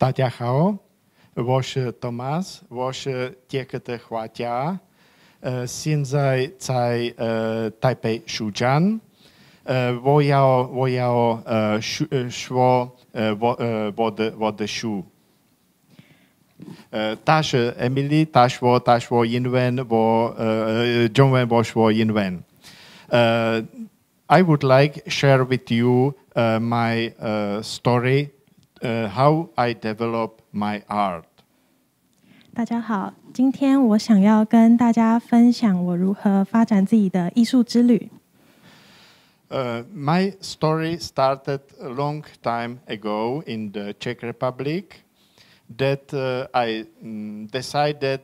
大家好，我是 Thomas， 我是捷克的画家，现在在台北书展，我要说我的书，他是 Emily， 他说英文，中文我说英文。I would like share with you my story, how I develop my art. 大家好，今天我想要跟大家分享我如何发展自己的艺术之旅。My story started a long time ago in the Czech Republic that I decided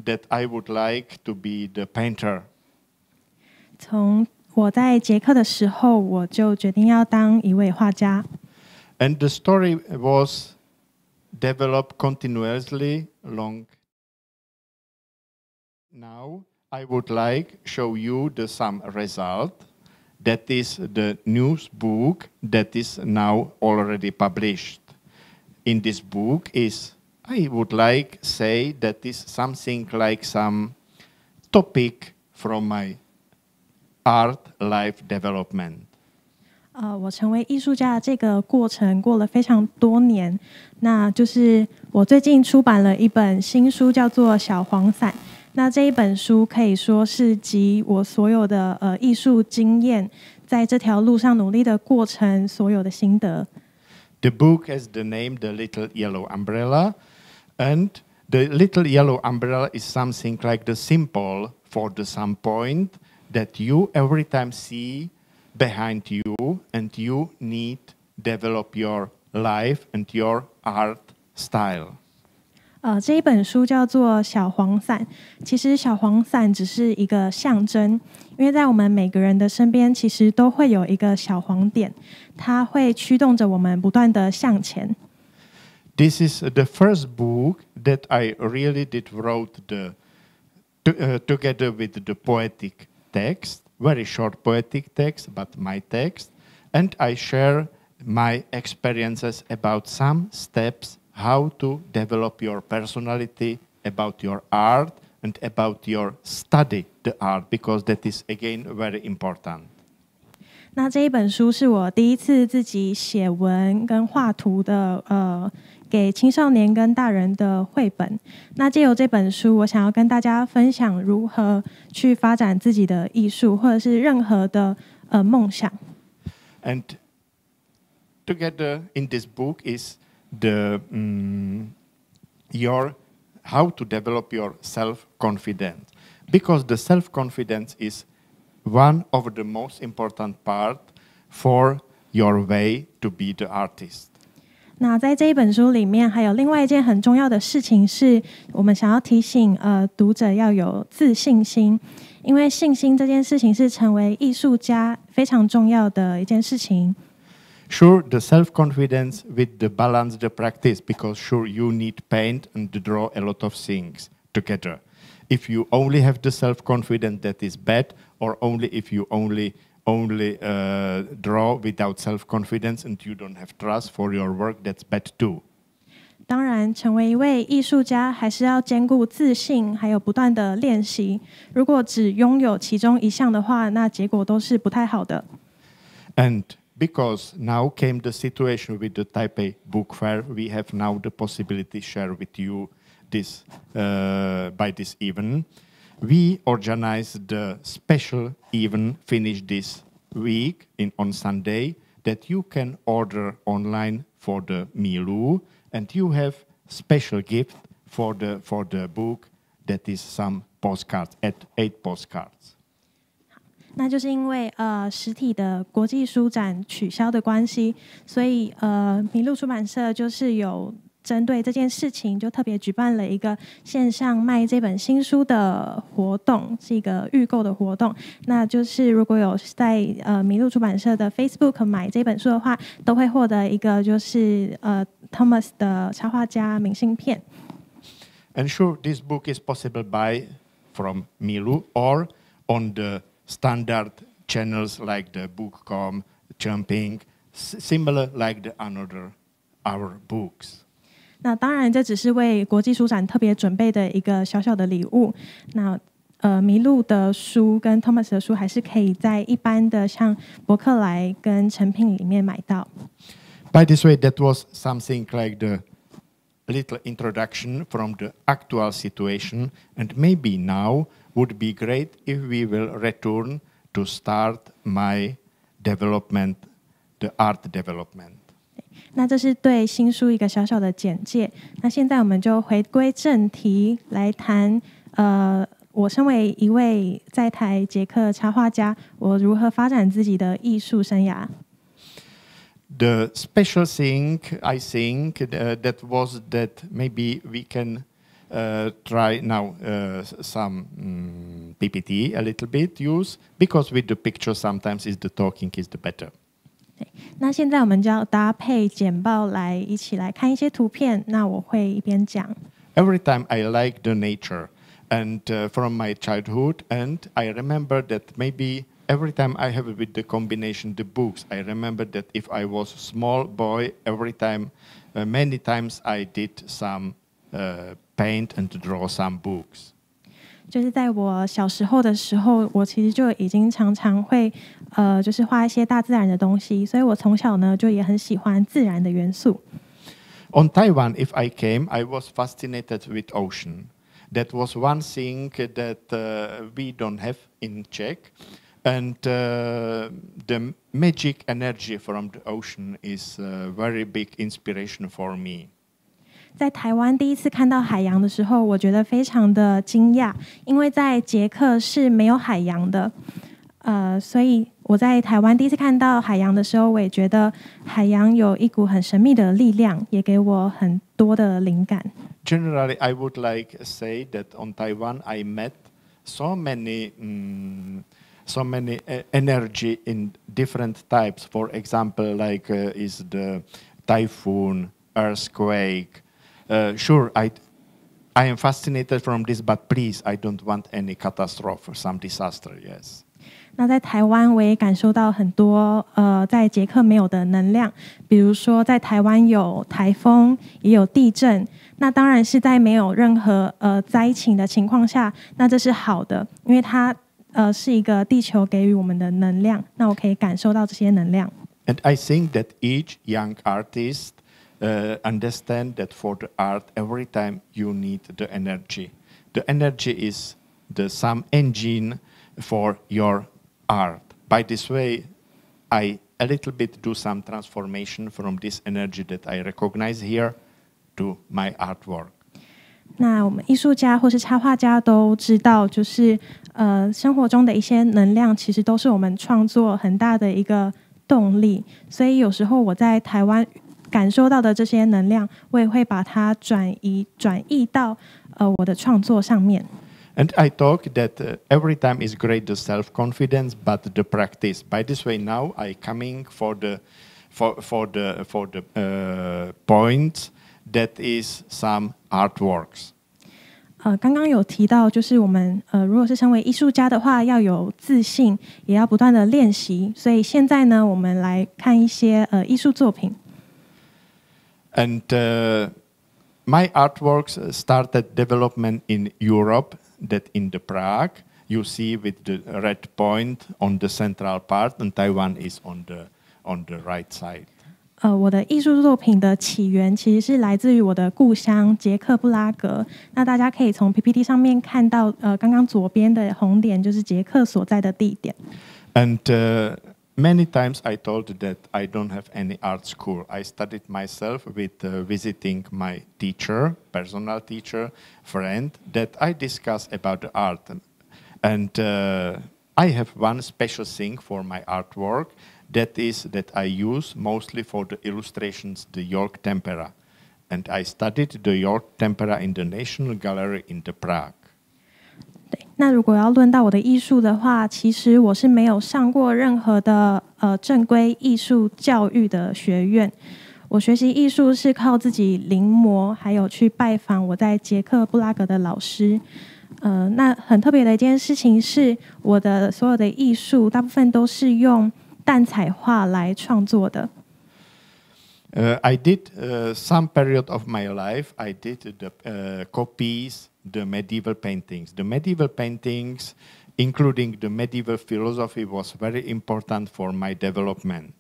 that I would like to be the painter. 从我在捷克的时候，我就决定要当一位画家。And the story was developed continuously long. Now I would like show you some result. That is the news book that is now already published. In this book is, I would like say that is something like some topic from my art life development. 我成为艺术家的这个过程过了非常多年，那就是我最近出版了一本新书，叫做《小黄伞》。那这一本书可以说是集我所有的艺术经验，在这条路上努力的过程所有的心得。The book has the name The Little Yellow Umbrella, and the little yellow umbrella is something like the symbol for the some point that you every time see behind you, and you need develop your life and your art style. 这一本书叫做《小黄伞》。其实小黄伞只是一个象征，因为在我们每个人的身边，其实都会有一个小黄点，它会驱动着我们不断的向前。This is the first book that I really did wrote together with the poetic text, very short poetic text, but my text, and I share my experiences about some steps how to develop your personality, about your art, and about your study the art, because that is again very important. 那这一本书是我第一次自己写文跟画图的，给青少年跟大人的绘本。那借由这本书，我想要跟大家分享如何去发展自己的艺术，或者是任何的梦想。And together in this book is the your how to develop your self-confidence, because the self-confidence is one of the most important part for your way to be the artist. 那在这一本书里面，还有另外一件很重要的事情是，我们想要提醒读者要有自信心，因为信心这件事情是成为艺术家非常重要的一件事情。Sure, the self-confidence with the balanced practice, because sure you need paint and draw a lot of things together. If you only have the self-confidence, that is bad, or only if you only draw without self-confidence and you don't have trust for your work, that's bad too. 当然，成为一位艺术家还是要兼顾自信，还有不断的练习。如果只拥有其中一项的话，那结果都是不太好的。And because now came the situation with the Taipei Book Fair, we have now the possibility to share with you this by this event. We organized the special event finish this week on Sunday that you can order online for the Milu, and you have special gift for the book that is some postcards at 8 postcards. 那就是因为实体的国际书展取消的关系，所以麋鹿出版社就是有针对这件事情，就特别举办了一个线上卖这本新书的活动，是一个预购的活动。那就是如果有在麋鹿出版社的 Facebook 买这本书的话，都会获得一个就是Thomas 的插画家明信片。And sure, this book is possible buy from Milu or on the standard channels like the Book.com, Jumping, similar like the another our books. 那当然，这只是为国际书展特别准备的一个小小的礼物。那麋鹿的书跟 Thomas 的书还是可以在一般的像博客来跟诚品里面买到。By this way, that was something like the little introduction from the actual situation, and maybe now would be great if we will return to start my development, the art development. 那这是对新书一个小小的简介。那现在我们就回归正题来谈，我身为一位在台捷克插画家，我如何发展自己的艺术生涯。The special thing, I think, that was that maybe we can try now some PPT a little bit use, because with the picture sometimes is the talking is the better. 那现在我们就要搭配简报来一起来看一些图片，那我会一边讲。Every time I like the nature, and from my childhood, and I remember that maybe every time I have with the combination the books, I remember that if I was a small boy, every time, many times I did some paint and draw some books. 就是在我小时候的时候，我其实就已经常常会就是画一些大自然的东西，所以我从小呢就也很喜欢自然的元素。On Taiwan, if I came, I was fascinated with ocean. That was one thing that we don't have in Czech. And the magic energy from the ocean is a very big inspiration for me. 在台湾第一次看到海洋的时候，我觉得非常的惊讶，因为在捷克是没有海洋的，所以我在台湾第一次看到海洋的时候，我也觉得海洋有一股很神秘的力量，也给我很多的灵感。Generally, I would like to say that on Taiwan I met so many energy in different types. For example, like is the typhoon, earthquake. Sure, I am fascinated from this, but please, I don't want any catastrophe or some disaster. Yes. 那在台湾，我也感受到很多在捷克没有的能量，比如说在台湾有台风，也有地震。那当然是在没有任何灾情的情况下，那这是好的，因为它是一个地球给予我们的能量。那我可以感受到这些能量。And I think that each young artist understand that for the art, every time you need the energy. The energy is some engine for your art. By this way, I a little bit do some transformation from this energy that I recognize here to my artwork. 那我们艺术家或是插画家都知道，就是生活中的一些能量，其实都是我们创作很大的一个动力。所以有时候我在台湾感受到的这些能量，我也会把它转移到我的创作上面。And I talk that every time is great the self-confidence, but the practice. By this way, now I coming for the point that is some artworks. 刚刚有提到，就是我们如果是身为艺术家的话，要有自信，也要不断的练习。所以现在呢，我们来看一些艺术作品。And my artworks started development in Europe, that in the Prague. You see with the red point on the central part, and Taiwan is on the right side. 我的艺术作品的起源其实是来自于我的故乡捷克布拉格。那大家可以从 PPT 上面看到，刚刚左边的红点就是捷克所在的地点。And many times I told that I don't have any art school. I studied myself with visiting my teacher, personal teacher, friend, that I discuss about the art. And I have one special thing for my artwork. That is that I use mostly for the illustrations the York tempera. And I studied the York tempera in the National Gallery in the Prague. 对，那如果要论到我的艺术的话，其实我是没有上过任何的正规艺术教育的学院。我学习艺术是靠自己临摹，还有去拜访我在捷克布拉格的老师。那很特别的一件事情是，我的所有的艺术大部分都是用淡彩画来创作的。I did some period of my life. I did the copies, the medieval paintings. The medieval paintings, including the medieval philosophy, was very important for my development.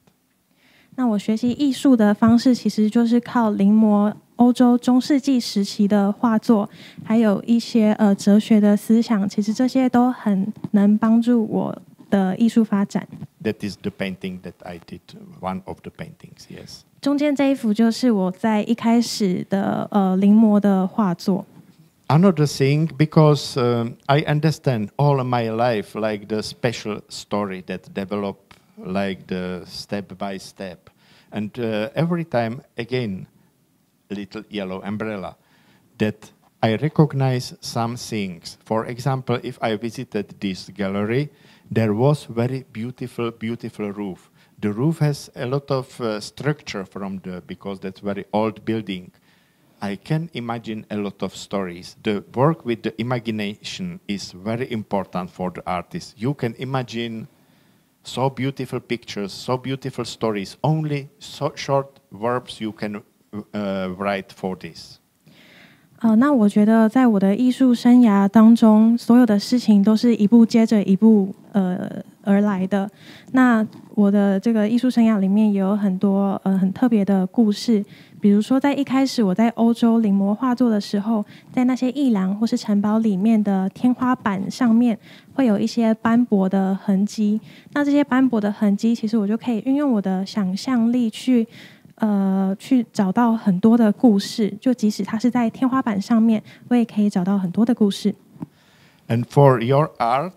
那我学习艺术的方式，其实就是靠临摹欧洲中世纪时期的画作，还有一些哲学的思想。其实这些都很能帮助我的艺术发展。That is the painting that I did. One of the paintings, yes. 中间这一幅就是我在一开始的临摹的画作。Another thing, because I understand all my life like the special story that develop like the step by step, and every time again, little yellow umbrella, that I recognize some things. For example, if I visited this gallery, there was very beautiful roof. The roof has a lot of structure because that's very old building. I can imagine a lot of stories. The work with the imagination is very important for the artist. You can imagine so beautiful pictures, so beautiful stories. Only so short verbs you can write for this. 那我觉得在我的艺术生涯当中，所有的事情都是一步接着一步而来的。那我的这个艺术生涯里面也有很多很特别的故事，比如说在一开始我在欧洲临摹画作的时候，在那些艺廊或是城堡里面的天花板上面会有一些斑驳的痕迹。那这些斑驳的痕迹，其实我就可以运用我的想象力去找到很多的故事，就即使它是在天花板上面，我也可以找到很多的故事。And for your art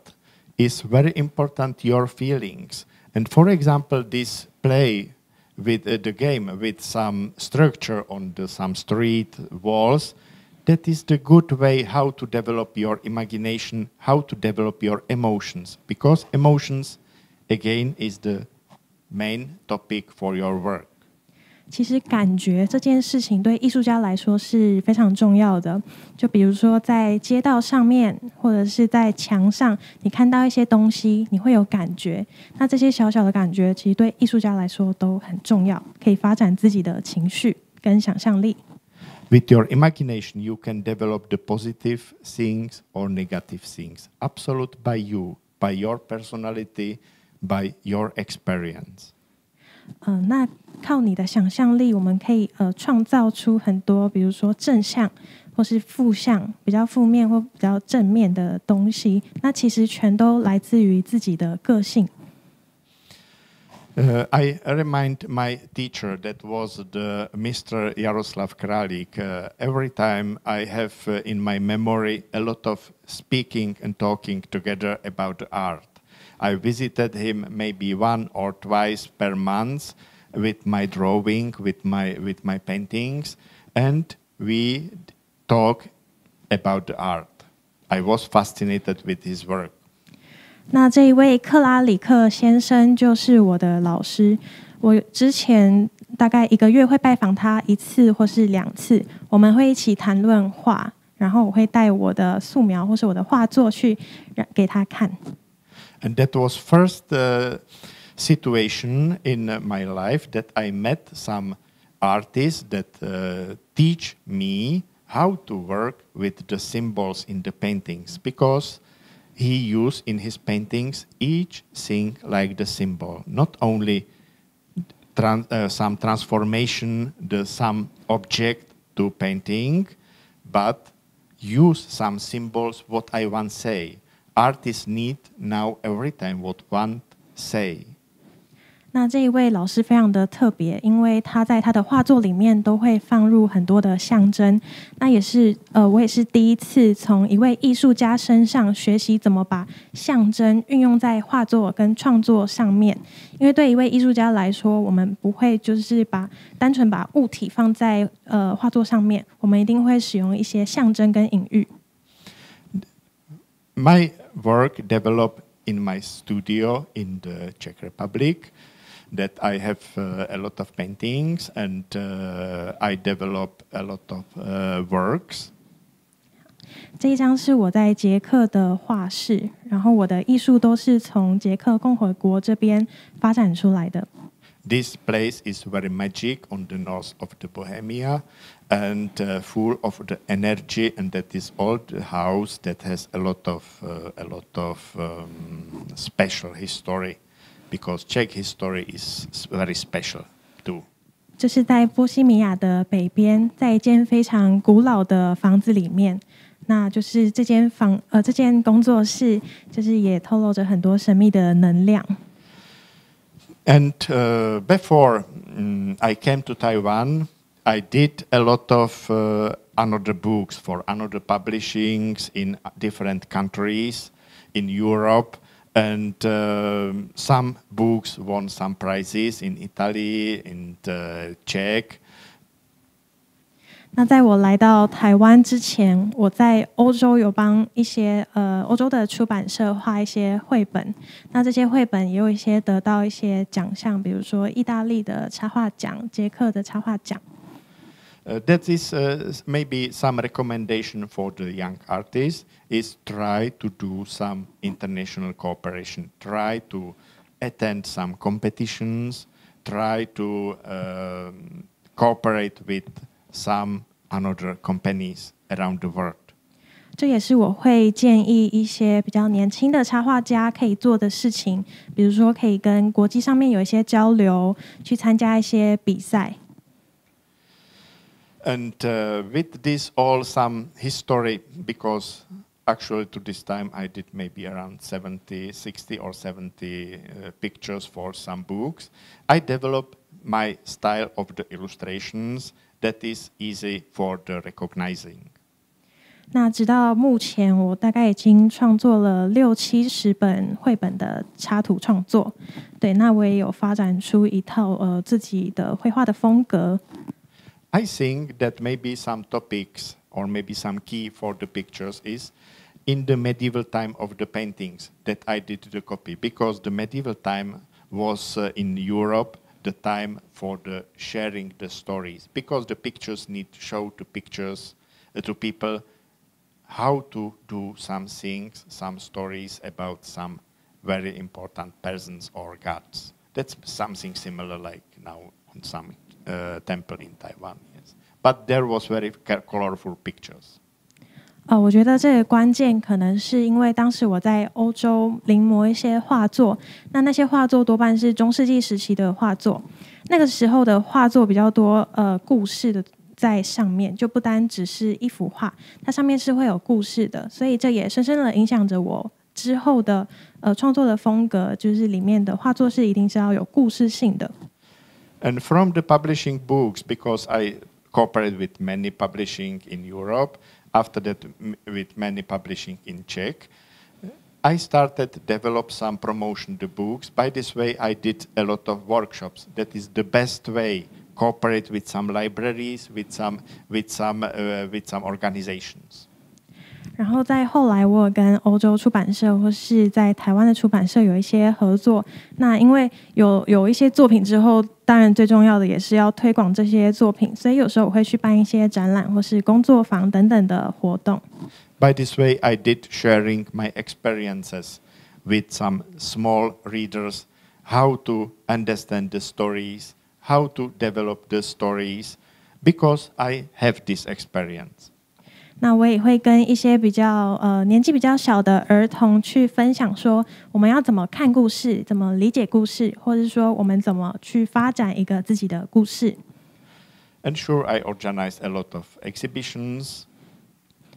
is very important your feelings. And for example, this play with the game with some structure on some street walls, that is the good way how to develop your imagination, how to develop your emotions. Because emotions, again, is the main topic for your work. 其实感觉这件事情对艺术家来说是非常重要的。就比如说在街道上面，或者是在墙上，你看到一些东西，你会有感觉。那这些小小的感觉，其实对艺术家来说都很重要，可以发展自己的情绪跟想象力。With your imagination, you can develop the positive things or negative things. Absolute by you, by your personality, by your experience. 那靠你的想象力，我们可以创造出很多，比如说正向或是负向，比较负面或比较正面的东西。那其实全都来自于自己的个性。I remind my teacher that was the Mr. Jaroslav Kralik. Every time I have in my memory a lot of speaking and talking together about the art. I visited him maybe 1 or 2 per month with my drawing, with my paintings, and we talk about the art. I was fascinated with his work. 那这一位克拉里克先生就是我的老师。我之前大概1个月会拜访他1次或是2次，我们会一起谈论画，然后我会带我的素描或是我的画作去给他看。And that was first situation in my life that I met some artists that teach me how to work with the symbols in the paintings, because he used in his paintings each thing like the symbol, not only some transformation, some object to painting, but use some symbols, what I want to say. Artists need now every time what one say. 那这一位老师非常的特别，因为他在他的画作里面都会放入很多的象征。那也是我也是第一次从一位艺术家身上学习怎么把象征运用在画作跟创作上面。因为对一位艺术家来说，我们不会就是单纯把物体放在画作上面，我们一定会使用一些象征跟隐喻。My work developed in my studio in the Czech Republic. That I have a lot of paintings and I develop a lot of works. 这一张是我在捷克的画室，然后我的艺术都是从捷克共和国这边发展出来的。This place is very magic on the north of the Bohemia, and full of the energy. And that is old house that has a lot of special history, because Czech history is very special too. 这是在波西米亚的北边，在一间非常古老的房子里面。那就是这间工作室，就是也透露着很多神秘的能量。And before I came to Taiwan, I did a lot of another books for another publishings in different countries in Europe, and some books won some prizes in Italy, in Czech. 那在我来到台湾之前，我在欧洲有帮一些欧洲的出版社画一些绘本。那这些绘本也有一些得到一些奖项，比如说意大利的插画奖、捷克的插画奖。That is maybe some recommendation for the young artists is try to do some international cooperation, try to attend some competitions, try to cooperate with some another companies around the world. 这也是我会建议一些比较年轻的插画家可以做的事情，比如说可以跟国际上面有一些交流，去参加一些比赛。And with this all some history, because actually to this time I did maybe around 60 or 70 pictures for some books. I developed my style of the illustrations that is easy for the recognizing. 那直到目前，我大概已经创作了60-70本绘本的插图创作。对，那我也有发展出一套自己的绘画的风格。I think that maybe some topics or maybe some key for the pictures is in the medieval time of the paintings that I did the copy, because the medieval time was in Europe the time for the sharing the stories, because the pictures need to show to pictures to people how to do some things, some stories about some very important persons or gods. That's something similar like now on some temple in Taiwan, yes. But there was very colorful pictures. 我觉得这个关键可能是因为当时我在欧洲临摹一些画作，那些画作多半是中世纪时期的画作，那个时候的画作比较多故事的在上面，就不单只是一幅画，它上面是会有故事的，所以这也深深的影响着我之后的创作的风格，就是里面的画作是一定是要有故事性的。And from the publishing books, because I cooperate with many publishing in Europe, after that with many publishing in Czech, I started to develop some promotion the books. By this way, I did a lot of workshops. That is the best way. Cooperate with some libraries, with some organizations. 然后在后来，我有跟欧洲出版社或是在台湾的出版社有一些合作。那因为有一些作品之后，当然最重要的也是要推广这些作品，所以有时候我会去办一些展览或是工作坊等等的活动。By this way, I did sharing my experiences with some small readers, how to understand the stories, how to develop the stories, because I have this experience. 那我也会跟一些比较年纪比较小的儿童去分享说，我们要怎么看故事，怎么理解故事，或者说我们怎么去发展一个自己的故事。And sure, I organized a lot of exhibitions.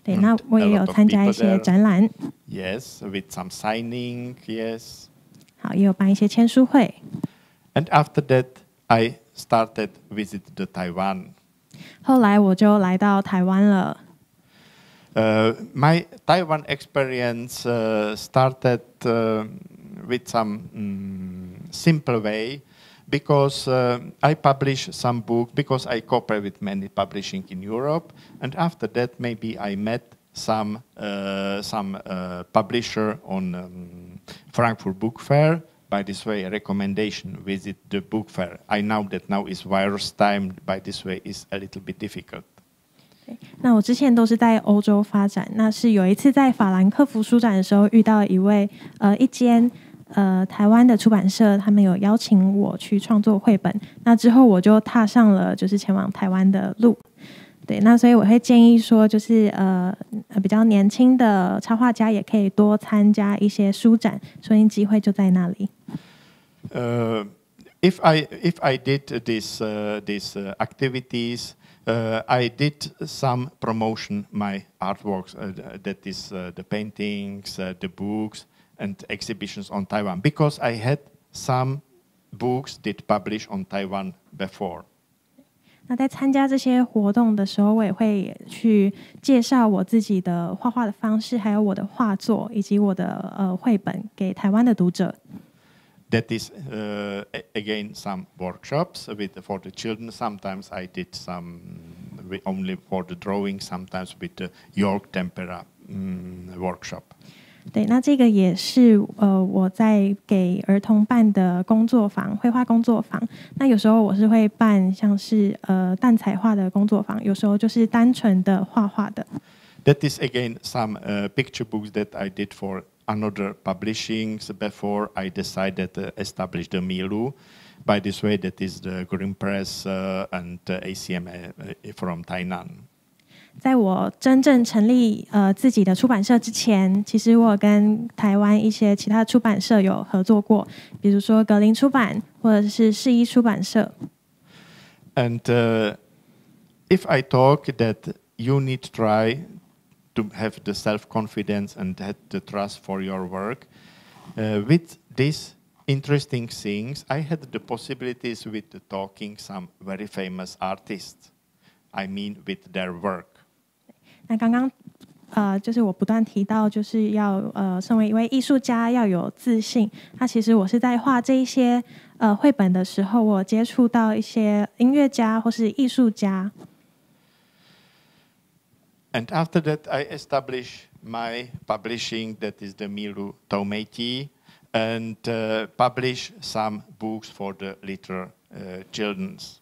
对，那我也有参加一些展览。Yes, with some signing, yes. 好，也有办一些签书会。And after that, I started visit the Taiwan. 后来我就来到台湾了。My Taiwan experience started with some simple way, because I published some book, because I cooperate with many publishing in Europe, and after that maybe I met some publisher on Frankfurt Book Fair. By this way, a recommendation, visit the book fair. I know that now is virus time, by this way is a little bit difficult. 那我之前都是在欧洲发展，那是有一次在法兰克福书展的时候遇到一间台湾的出版社他们有邀请我去创作绘本，那之后我就踏上了就是前往台湾的路。对，那所以我会建议说，就是比较年轻的插画家也可以多参加一些书展，说不定机会就在那里。If I did these activities, I did some promotion my artworks. That is the paintings, the books, and exhibitions on Taiwan, because I had some books did publish on Taiwan before. 那在参加这些活动的时候，我也会去介绍我自己的画画的方式，还有我的画作以及我的绘本给台湾的读者。That is again some workshops for the children. Sometimes I did some only for the drawing. Sometimes with the York Tempera workshop. 对，那这个也是我在给儿童办的工作坊，绘画工作坊。那有时候我是会办像是蛋彩画的工作坊，有时候就是单纯的画画的。That is again some picture books that I did for another publishings before I decided to establish the Milu. By this way, that is the Green Press and ACM from Tainan. 在我真正成立自己的出版社之前，其实我跟台湾一些其他出版社有合作过，比如说格林出版或者是世一出版社。And if I talk that you need to try to have the self-confidence and have the trust for your work, with these interesting things, I had the possibilities with talking some very famous artists. I mean with their work. 那刚刚就是我不断提到，就是要身为一位艺术家要有自信。那其实我是在画这一些绘本的时候，我接触到一些音乐家或是艺术家。And after that, I established my publishing, that is the Milu Taumeti, and publish some books for the little children's.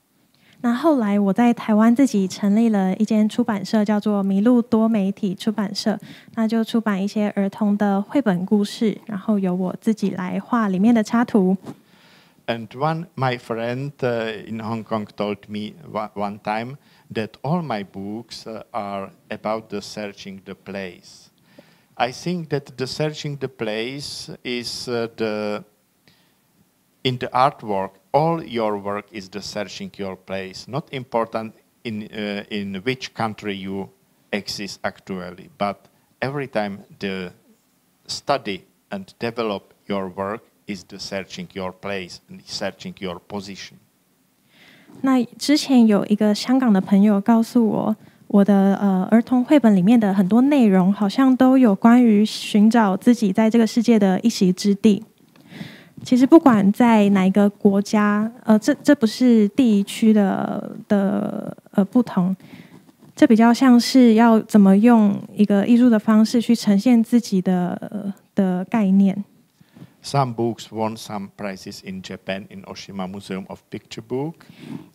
那后来我在台湾自己成立了一间出版社，叫做麋鹿多媒体出版社，那就出版一些儿童的绘本故事，然后由我自己来画里面的插图。And my friend in Hong Kong told me one time that all my books are about the searching the place. I think that the searching the place is in the artwork. All your work is the searching your place. Not important in which country you exist actually, but every time the study and develop your work is the searching your place and searching your position. 那之前有一个香港的朋友告诉我，我的儿童绘本里面的很多内容好像都有关于寻找自己在这个世界的一席之地。其实不管在哪一个国家，这不是地区的不同，这比较像是要怎么用一个艺术的方式去呈现自己的概念。Some books won some prizes in Japan in Oshima Museum of Picture Book.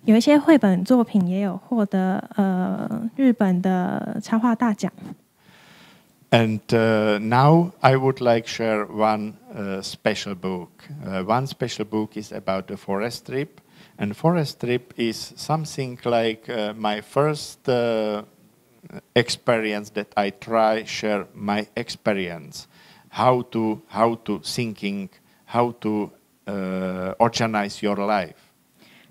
有一些绘本作品也有获得日本的插画大奖。And now I would like to share one special book. One special book is about the forest trip. And forest trip is something like my first experience that I try share my experience. How to thinking, how to organize your life.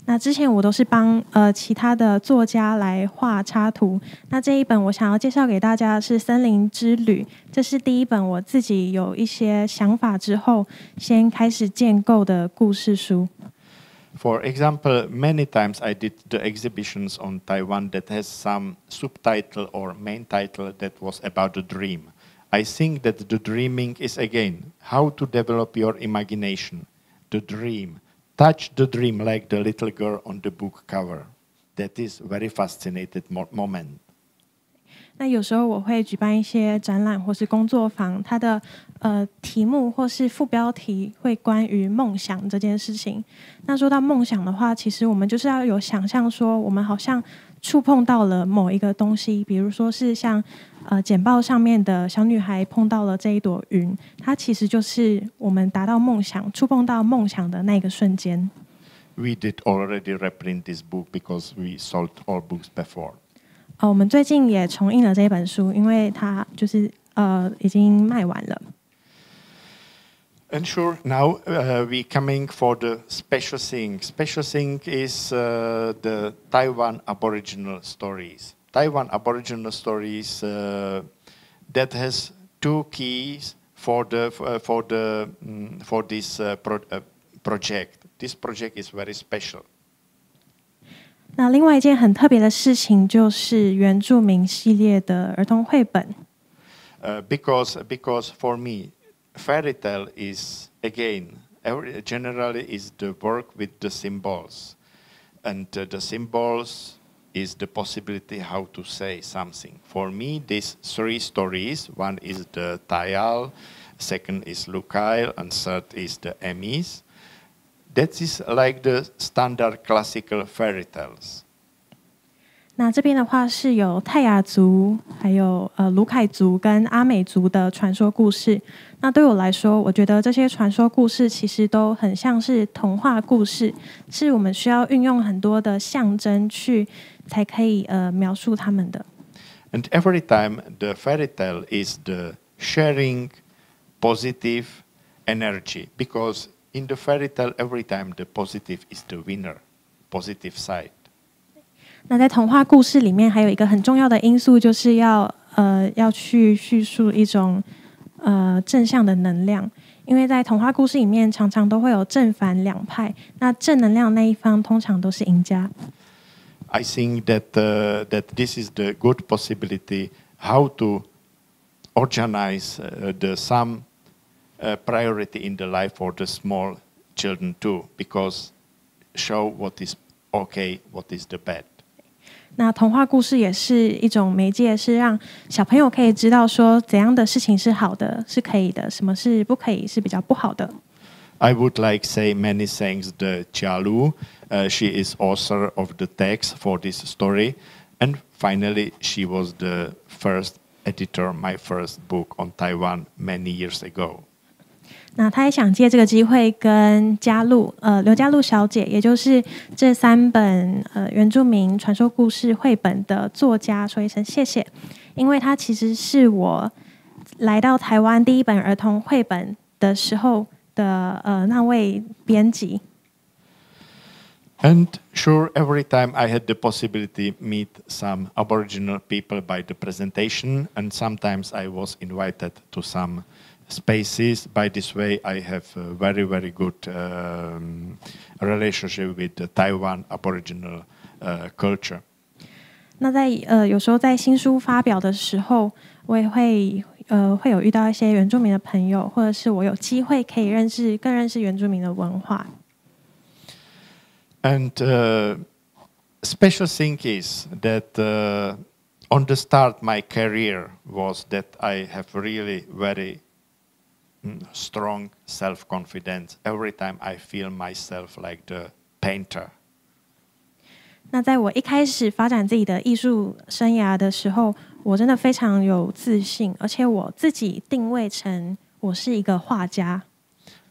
那之前我都是帮其他的作家来画插图。那这一本我想要介绍给大家的是《森林之旅》，这是第一本我自己有一些想法之后先开始建构的故事书。For example, many times I did the exhibitions on Taiwan that has some subtitle or main title that was about the dream. I think that the dreaming is again how to develop your imagination, the dream. Touch the dream like the little girl on the book cover. That is very fascinating moment. 那有时候我会举办一些展览或是工作坊，它的题目或是副标题会关于梦想这件事情。那说到梦想的话，其实我们就是要有想象说，我们好像触碰到了某一个东西，比如说是像简报上面的小女孩碰到了这一朵云，它其实就是我们达到梦想、触碰到梦想的那个瞬间。We did already reprint this book because we sold all books before. 我们最近也重印了这本书，因为它就是已经卖完了。And sure, now we coming for the special thing. Special thing is the Taiwan Aboriginal stories. Taiwan Aboriginal stories that has two keys for this project. This project is very special. 那另外一件很特别的事情就是原住民系列的儿童绘本。Because for me, fairy tale is again generally is the work with the symbols, and the symbols is the possibility how to say something. For me, these three stories: one is the Tayal, second is Lukail, and third is the Emis. That is like the standard classical fairy tales. 那这边的话是有泰雅族、还有卢凯族跟阿美族的传说故事。那对我来说，我觉得这些传说故事其实都很像是童话故事，是我们需要运用很多的象征去才可以描述他们的。And every time the fairy tale is the sharing positive energy, because in the fairy tale every time the positive is the winner, positive side. 那在童话故事里面，还有一个很重要的因素，就是要去叙述一种正向的能量，因为在童话故事里面，常常都会有正反两派，那正能量那一方通常都是赢家。I think that this is the good possibility how to organize some priority in the life for the small children too, because show what is okay, what is the bad. 那童话故事也是一种媒介，是让小朋友可以知道说怎样的事情是好的，是可以的，什么是不可以，是比较不好的。I would like say many thanks to Jialu. She is author of the text for this story, and finally she was the first editor my first book on Taiwan many years ago. 那他也想借这个机会跟刘嘉璐小姐，也就是这3本原住民传说故事绘本的作家说一声谢谢，因为她其实是我来到台湾第一本儿童绘本的时候的那位编辑。And sure, every time I had the possibility to meet some Aboriginal people by the presentation, and sometimes I was invited to some spaces. By this way, I have a very, very good relationship with the Taiwan Aboriginal culture. 那在有时候在新书发表的时候，我也会有遇到一些原住民的朋友，或者是我有机会可以更认识原住民的文化。And special thing is that on the start my career was that I have really very strong self-confidence. Every time I feel myself like the painter. 那在我一开始发展自己的艺术生涯的时候，我真的非常有自信，而且我自己定位成我是一个画家。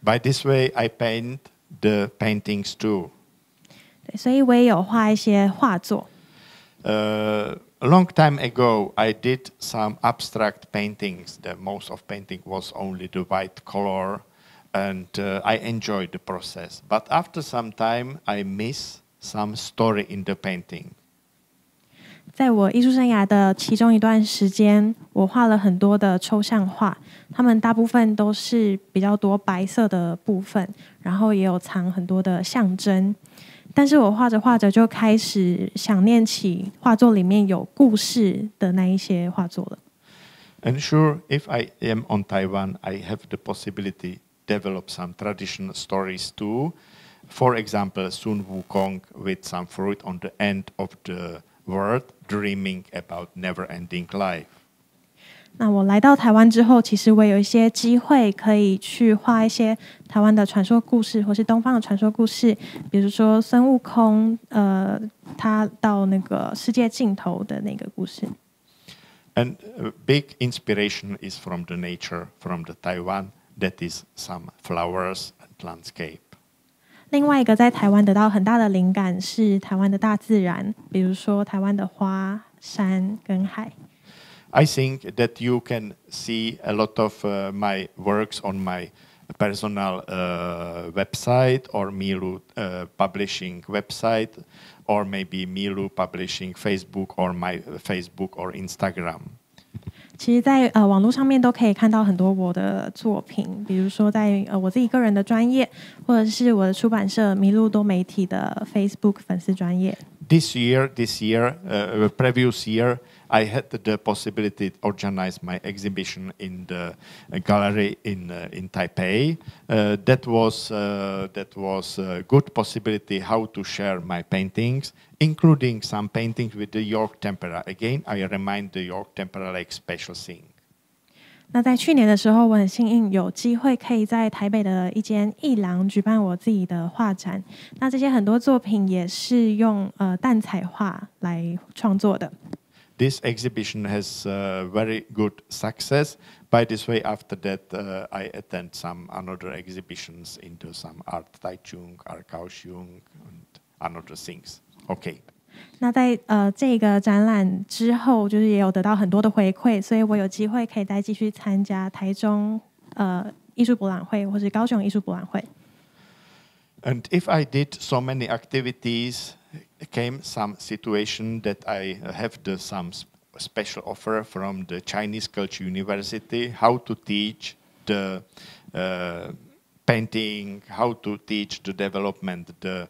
By this way, I paint the paintings too. 对，所以我也有画一些画作。A long time ago, I did some abstract paintings. The most of painting was only the white color, and I enjoyed the process. But after some time, I miss some story in the painting. 在我艺术生涯的其中一段时间，我画了很多的抽象画，它们大部分都是比较多白色的部分，然后也有藏很多的象征。但是我画着画着就开始想念起画作里面有故事的那一些画作了。And sure, if I am on Taiwan, I have the possibility to develop some traditional stories too. For example, Sun Wukong with some fruit on the end of the world, dreaming about never-ending life. 那我来到台湾之后，其实我有一些机会可以去画一些台湾的传说故事，或是东方的传说故事，比如说孙悟空，他到那个世界尽头的那个故事。And a big inspiration is from the nature, from the Taiwan, that is some flowers and landscape. 另外一个在台湾得到很大的灵感是台湾的大自然，比如说台湾的花、山跟海。I think that you can see a lot of my works on my personal website or Milu publishing website or maybe Milu publishing Facebook or my Facebook or Instagram. 其实在网络上面都可以看到很多我的作品，比如说在我自己个人的专页，或者是我的出版社麋鹿多媒体的 Facebook 粉丝专页。This year, previous year, I had the possibility to organize my exhibition in the gallery in Taipei. That was a good possibility how to share my paintings, including some paintings with the York tempera. Again, I remind the York tempera like special thing. 那在去年的时候，我很幸运有机会可以在台北的一间艺廊举办我自己的画展。那这些很多作品也是用淡彩画来创作的。This exhibition has very good success. By this way, after that, I attend some another exhibitions into some art Taichung, art Kaohsiung, and another things. Okay. 那在这个展览之后，就是也有得到很多的回馈，所以我有机会可以再继续参加台中艺术博览会或是高雄艺术博览会。And if I did so many activities, came some situation that I have some special offer from the Chinese Culture University, how to teach the painting, how to teach the development, the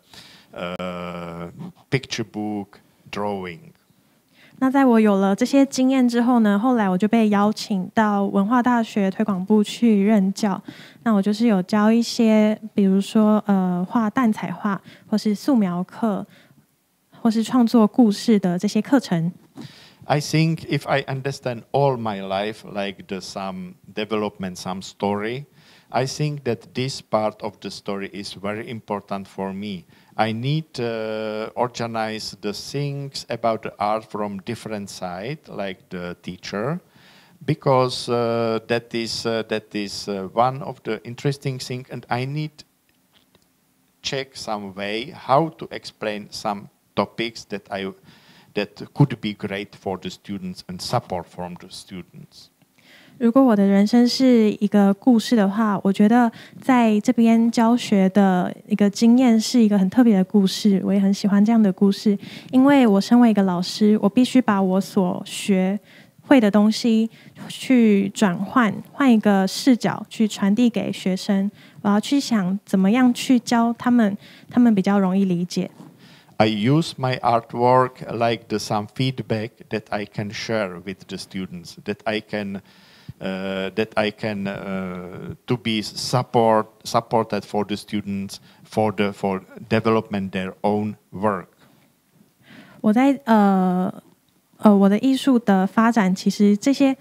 picture book, drawing. 那在我有了这些经验之后呢，后来我就被邀请到文化大学推广部去任教。那我就是有教一些，比如说画淡彩画，或是素描课，或是创作故事的这些课程。I think if I understand all my life, like some development, some story, I think that this part of the story is very important for me. I need to organize the things about the art from different side, like the teacher, because that is one of the interesting things, and I need check some way how to explain some topics that could be great for the students and support from the students. 如果我的人生是一个故事的话，我觉得在这边教学的一个经验是一个很特别的故事，我也很喜欢这样的故事，因为我身为一个老师，我必须把我所学会的东西去换一个视角去传递给学生，我要去想怎么样去教他们比较容易理解。I use my artwork like some feedback that I can share with the students, that I can to be supported for the students for development their own work. 我在我的艺术的发展，其实这些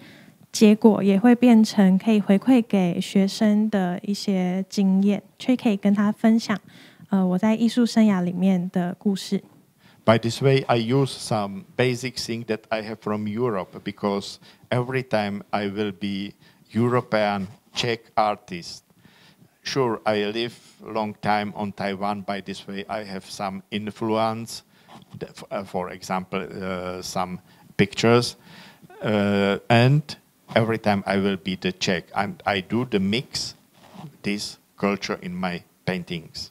结果也会变成可以回馈给学生的一些经验，却可以跟他分享我在艺术生涯里面的故事。By this way, I use some basic thing that I have from Europe, because every time I will be European Czech artist. Sure, I live long time on Taiwan. By this way, I have some influence. For example, some pictures, and every time I will be the Czech, and I do the mix this culture in my paintings.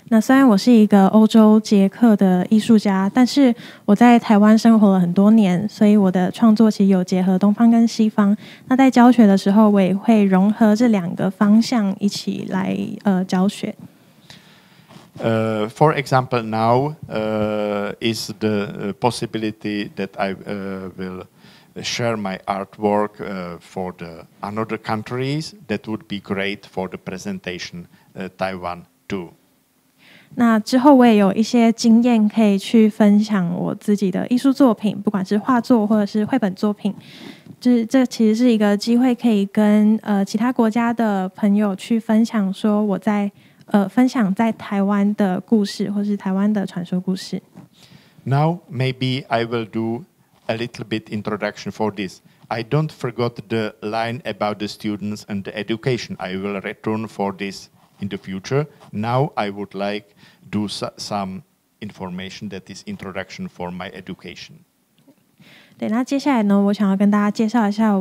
那虽然我是一个欧洲捷克的艺术家，但是我在台湾生活了很多年，所以我的创作其实有结合东方跟西方。那在教学的时候，我也会融合这两个方向一起来教学。For example, now is the possibility that I will share my artwork for the another countries. That would be great for the presentation Taiwan too. 那之后我也有一些经验可以去分享我自己的艺术作品，不管是画作或者是绘本作品。这其实是一个机会，可以跟其他国家的朋友去分享，说我在分享在台湾的故事，或是台湾的传说故事。Now maybe I will do a little bit introduction for this. I don't forget the line about the students and the education. I will return for this in the future. Now I would like do some information that is introduction for my education. 对，那接下来呢，我想要跟大家介绍一下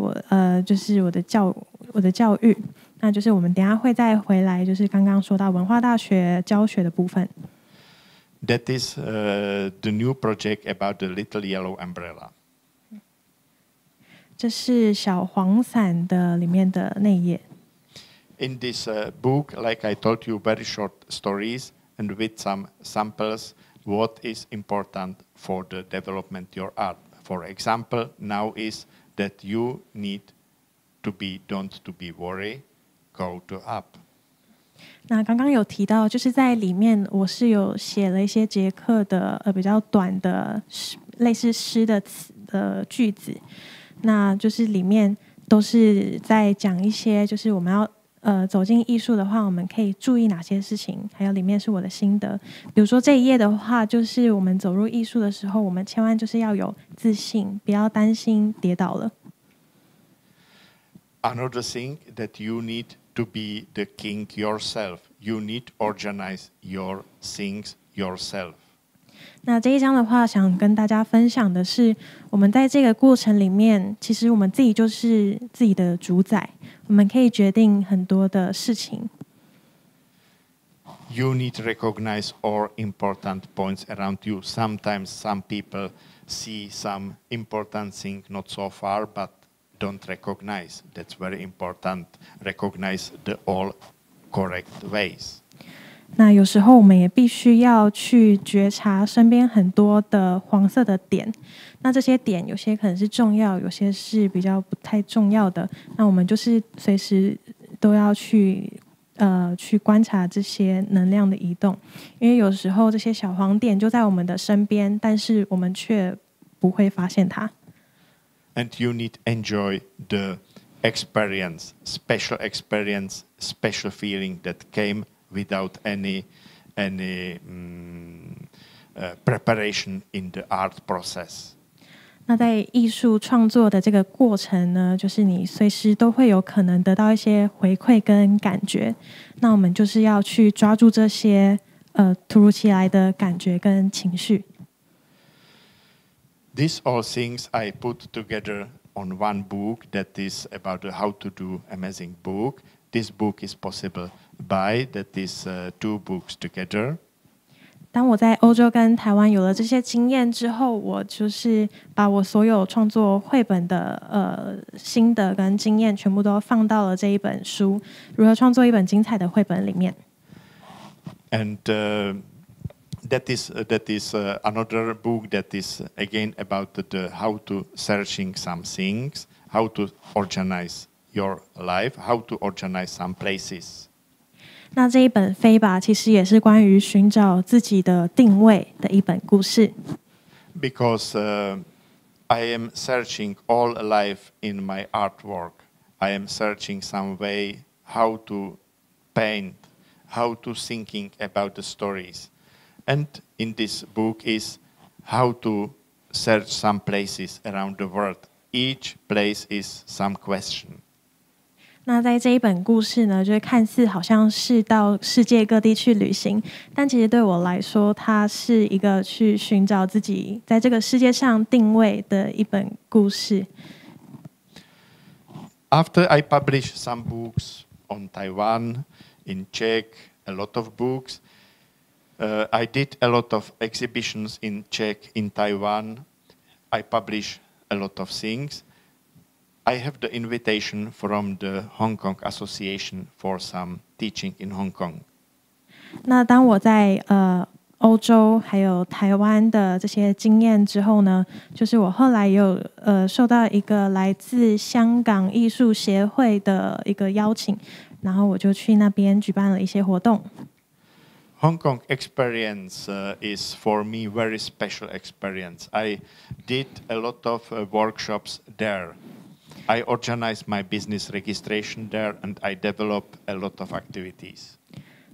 就是我的教育。那就是我们等一下会再回来，就是刚刚说到文化大学教学的部分。That is the new project about the little yellow umbrella. 这是小黄伞的里面的内页。In this book, like I told you, very short stories and with some samples what is important for the development of your art. For example, now is that you need to be, don't to be worried, go to up. 那刚刚有提到，就是在里面我是有写了一些捷克的比较短的类似诗的句子，那就是里面都是在讲一些，就是我们要走进艺术的话，我们可以注意哪些事情，还有里面是我的心得。比如说这一页的话，就是我们走入艺术的时候，我们千万就是要有自信，不要担心跌倒了。Another thing that you need to be the king yourself. You need to organize your things yourself. 那这一章的话，想跟大家分享的是，我们在这个过程里面，其实我们自己就是自己的主宰，我们可以决定很多的事情。You need to recognize all important points around you. Sometimes some people see some important thing not so far, but don't recognize. That's very important. Recognize the all correct ways. 那有时候我们也必须要去觉察身边很多的黄色的点，那这些点有些可能是重要，有些是比较不太重要的，那我们就是随时都要去观察这些能量的移动，因为有时候这些小黄点就在我们的身边，但是我们却不会发现它。And you need to enjoy the experience, special feeling that came without any preparation in the art process. 那在艺术创作的这个过程呢，就是你随时都会有可能得到一些回馈跟感觉。那我们就是要去抓住这些突如其来的感觉跟情绪。These all things I put together on one book that is about how to do amazing book. This book is possible by that is two books together. 当我在欧洲跟台湾有了这些经验之后，我就是把我所有创作绘本的心得跟经验全部都放到了这一本书《如何创作一本精彩的绘本》里面。And that is another book that is again about the how to searching some things, how to organize your life, how to organize some places. 那这一本飞吧，其实也是关于寻找自己的定位的一本故事。Because I am searching all life in my artwork. I am searching some way how to paint, how to thinking about the stories. And in this book is how to search some places around the world. Each place is some question. 那在这一本故事呢，就是看似好像是到世界各地去旅行，但其实对我来说，它是一个去寻找自己在这个世界上定位的一本故事。After I published some books on Taiwan, in Czech, a lot of books, I did a lot of exhibitions in Czech, in Taiwan. I published a lot of things. I have the invitation from the Hong Kong Association for some teaching in Hong Kong. 那当我在欧洲还有台湾的这些经验之后呢，就是我后来也有受到一个来自香港艺术协会的一个邀请，然后我就去那边举办了一些活动。Hong Kong experience is for me very special experience. I did a lot of workshops there. I organized my business registration there, and I developed a lot of activities.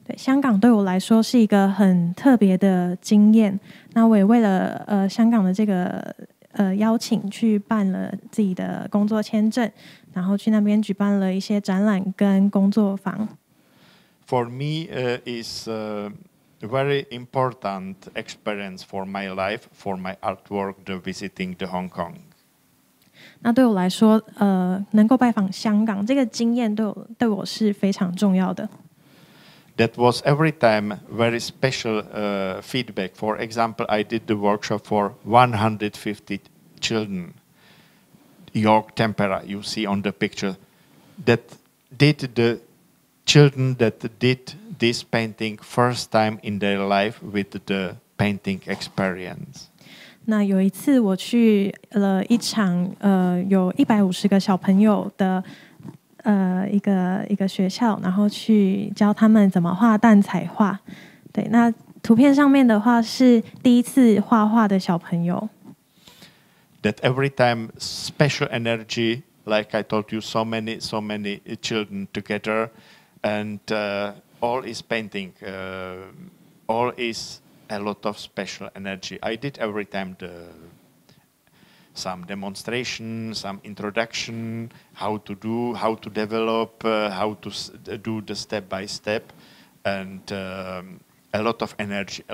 对，香港对我来说是一个很特别的经验。那我也为了香港的这个邀请，去办了自己的工作签证，然后去那边举办了一些展览跟工作坊。For me, is a very important experience for my life, for my artwork, the visiting the Hong Kong. 那对我来说，能够拜访香港这个经验对我是非常重要的。That was every time very special feedback. For example, I did the workshop for 150 children. York Tempera, you see on the picture, that did the children that did this painting first time in their life with the painting experience. 那有一次我去了一场有150个小朋友的一个学校，然后去教他们怎么画蛋彩画。对，那图片上面的话是第一次画画的小朋友。That every time special energy, like I told you, so many children together, and all is painting, all is a lot of special energy. I did every time some demonstration, some introduction, how to do, how to develop, how to do the step by step, and a lot of energy,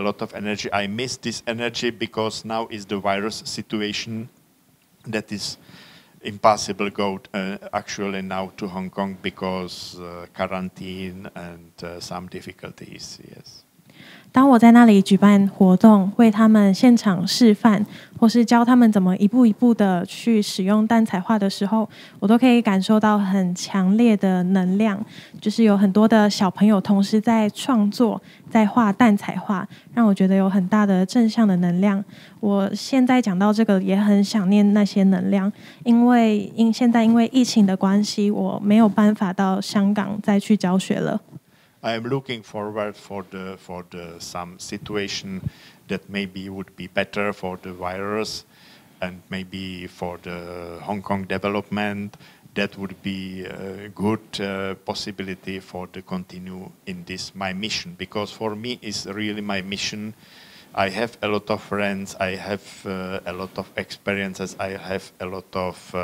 I miss this energy because now is the virus situation that is impossible go actually now to Hong Kong because quarantine and some difficulties, yes. 当我在那里举办活动，为他们现场示范，或是教他们怎么一步一步的去使用蛋彩画的时候，我都可以感受到很强烈的能量，就是有很多的小朋友同时在创作，在画蛋彩画，让我觉得有很大的正向的能量。我现在讲到这个，也很想念那些能量，现在因为疫情的关系，我没有办法到香港再去教学了。I am looking forward for some situation that maybe would be better for the virus and maybe for the Hong Kong development. That would be a good possibility for to continue in this my mission, because for me it's really my mission. I have a lot of friends, I have a lot of experiences, I have a lot of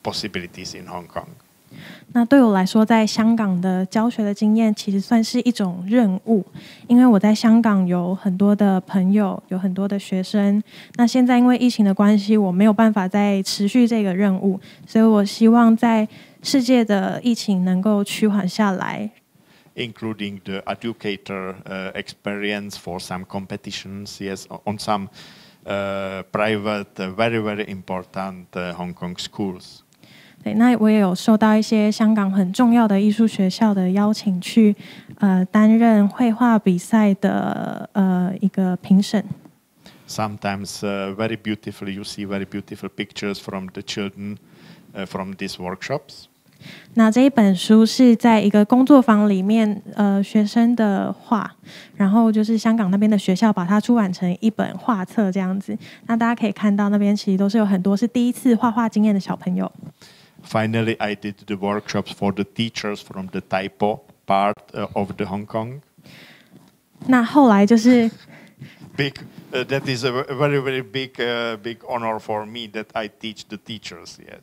possibilities in Hong Kong. 那对我来说，在香港的教学的经验其实算是一种任务，因为我在香港有很多的朋友，有很多的学生。那现在因为疫情的关系，我没有办法再持续这个任务，所以我希望在世界的疫情能够趋缓下来。Including the educator experience for some competitions, yes, on some private, very, very important Hong Kong schools. 对，那我也有受到一些香港很重要的艺术学校的邀请，去担任绘画比赛的一个评审。Sometimes very beautiful, you see very beautiful pictures from the children from these workshops. 那这一本书是在一个工作坊里面，学生的画，然后就是香港那边的学校把它出版成一本画册这样子。那大家可以看到，那边其实都是有很多是第一次画画经验的小朋友。Finally, I did the workshops for the teachers from the TIBE part of the Hong Kong. 那后来就是big. That is a very, very big honor for me that I teach the teachers. Yes.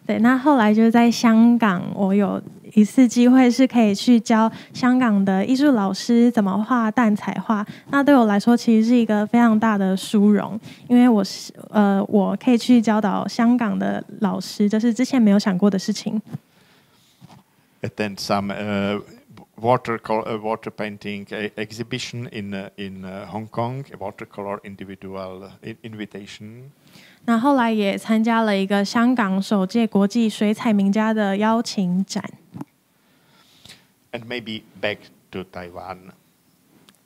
对，那后来就是在香港，我有一次机会是可以去教香港的艺术老师怎么画蛋彩画。那对我来说，其实是一个非常大的殊荣，因为我可以去教导香港的老师，这是之前没有想过的事情。Attend some water painting exhibition in Hong Kong, a watercolor individual invitation. 那后来也参加了一个香港首届国际水彩名家的邀请展。And maybe back to Taiwan.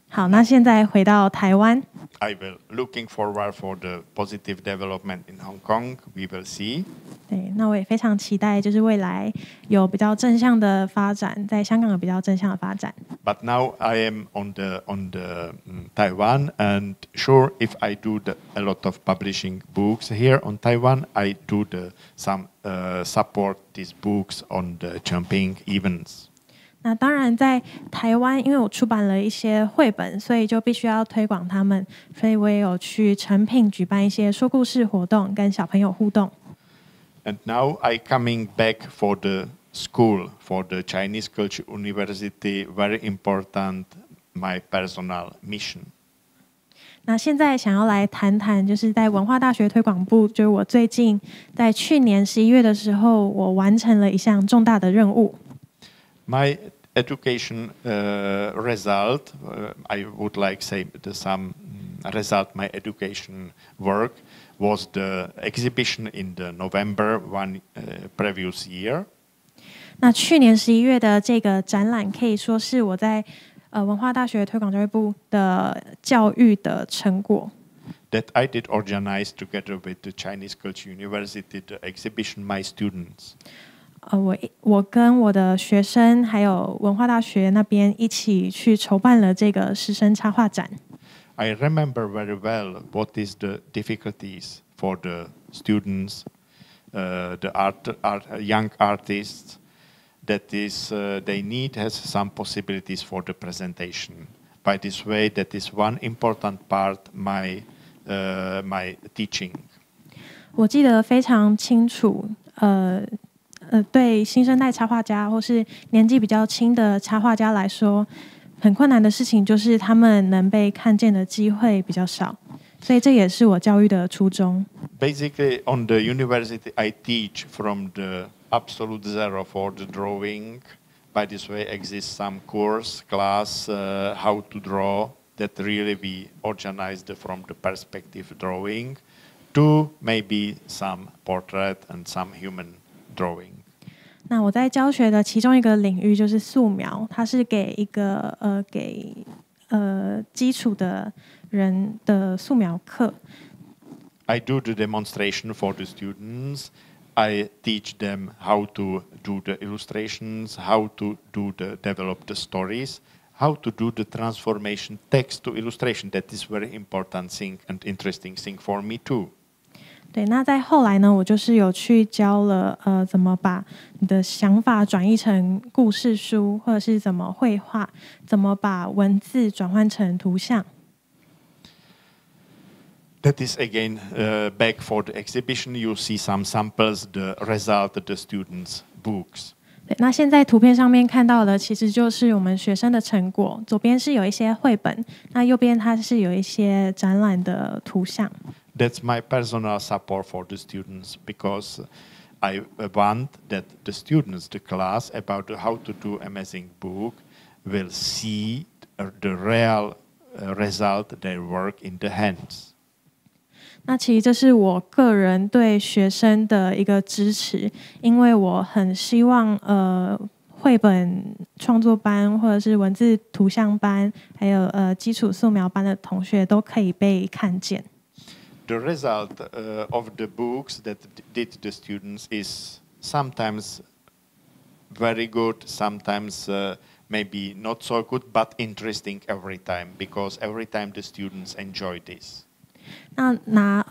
好，那现在回到台湾。I will looking forward for the positive development in Hong Kong. We will see. 对，那我也非常期待，就是未来有比较正向的发展，在香港有比较正向的发展。But now I am on the Taiwan, and sure, if I do a lot of publishing books here on Taiwan, I do some support these books on the jumping events. 那当然，在台湾，因为我出版了一些绘本，所以就必须要推广他们，所以我也有去诚品举办一些说故事活动，跟小朋友互动。And now I coming back for the school, for the Chinese Culture University, very important, my personal mission. 那现在想要来谈谈，就是在文化大学推广部，就是我最近在去年11月的时候，我完成了一项重大的任务。My education result, I would like say some result my education work was the exhibition in the November one previous year. 那去年11月的这个展览，可以说是我在文化大学推广教育部的教育的成果。That I did organize together with the Chinese Culture University the exhibition my students. 我跟我的学生还有文化大学那边一起去筹办了这个师生插画展。I remember very well what is the difficulties for the students, the young artists. That is, they need has some possibilities for the presentation. By this way, that is one important part my teaching. 我记得非常清楚，对新生代插画家或是年纪比较轻的插画家来说，很困难的事情就是他们能被看见的机会比较少，所以这也是我教育的初衷。Basically, on the university, I teach from the absolute zero for the drawing. By this way, exists some class, how to draw. That really we organized from the perspective drawing to maybe some portrait and some human drawing. 那我在教学的其中一个领域就是素描，它是给一个基础的人的素描课。I do the demonstration for the students. I teach them how to do the illustrations, how to develop the stories, how to do the transformation text to illustration. That is very important thing and interesting thing for me too. 对，那在后来呢，我就是有去教了怎么把你的想法转译成故事书，或者是怎么绘画，怎么把文字转换成图像。That is again back for the exhibition. You see some samples, the result of the students' books. 对，那现在图片上面看到的其实就是我们学生的成果。左边是有一些绘本，那右边它是有一些展览的图像。That's my personal support for the students because I want that the students, the class, about how to do amazing book, will see the real result their work in the hands. 那其实这是我个人对学生的一个支持，因为我很希望绘本创作班或者是文字图像班，还有基础素描班的同学都可以被看见。The result of the books that did the students is sometimes very good, sometimes maybe not so good, but interesting every time because every time the students enjoy this. 那拿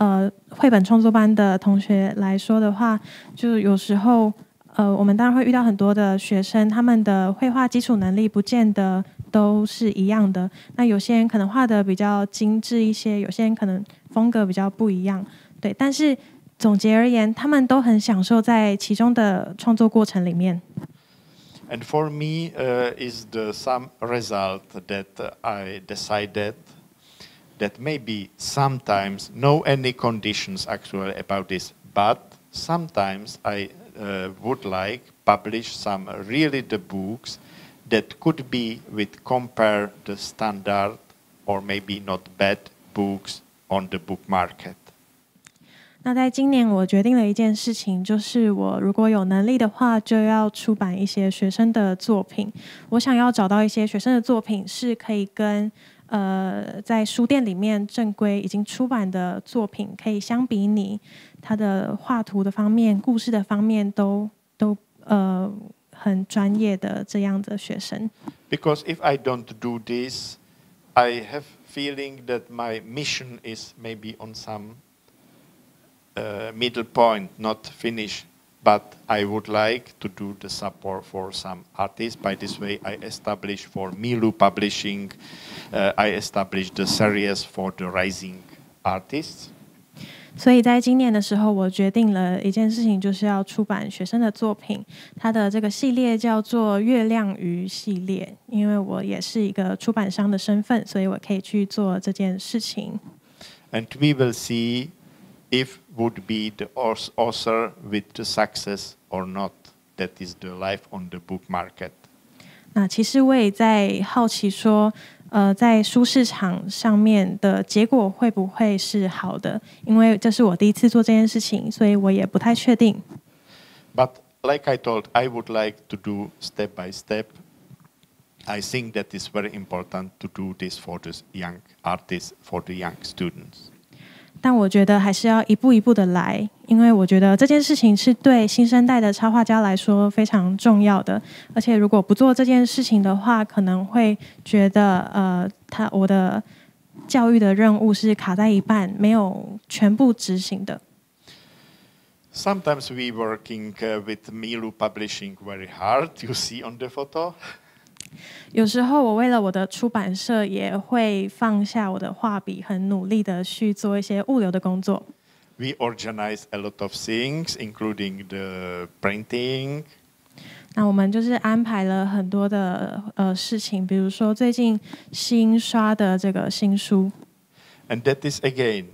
绘本创作班的同学来说的话，就有时候我们当然会遇到很多的学生，他们的绘画基础能力不见得都是一样的。那有些人可能画的比较精致一些，有些人可能风格比较不一样，对。但是总结而言，他们都很享受在其中的创作过程里面。And for me, is some result that I decided that maybe sometimes no any conditions actually about this, but sometimes I would like publish some really the books that could be with compare the standard or maybe not bad books on the book market. 那在今年我决定了一件事情，就是我如果有能力的话，就要出版一些学生的作品。我想要找到一些学生的作品是可以跟在书店里面正规已经出版的作品可以相比拟，它的画图的方面、故事的方面都很专业的这样的学生。Because if I don't do this, I have feeling that my mission is maybe on some middle point, not finished. But I would like to do the support for some artists. By this way, I established for Milu Publishing, I established the series for the rising artists. 所以在今年的时候，我决定了一件事情，就是要出版学生的作品。它的这个系列叫做月亮鱼系列，因为我也是一个出版商的身份，所以我可以去做这件事情。And we will see if would be the author with the success or not. That is the life on the book market. 那其实我也在好奇说，在书市场上面的结果会不会是好的？因为这是我第一次做这件事情，所以我也不太确定。But like I told, I would like to do step by step. I think that is very important to do this for the young artists, for the young students. 但我觉得还是要一步一步的来，因为我觉得这件事情是对新生代的插画家来说非常重要的。而且如果不做这件事情的话，可能会觉得我的教育的任务是卡在一半，没有全部执行的。Sometimes we working with Milu Publishing very hard. You see on the photo. 有时候我为了我的出版社也会放下我的画笔，很努力的去做一些物流的工作。We organize a lot of things, including the printing. 那我们就是安排了很多的事情，比如说最近新刷的这个新书。And that is again,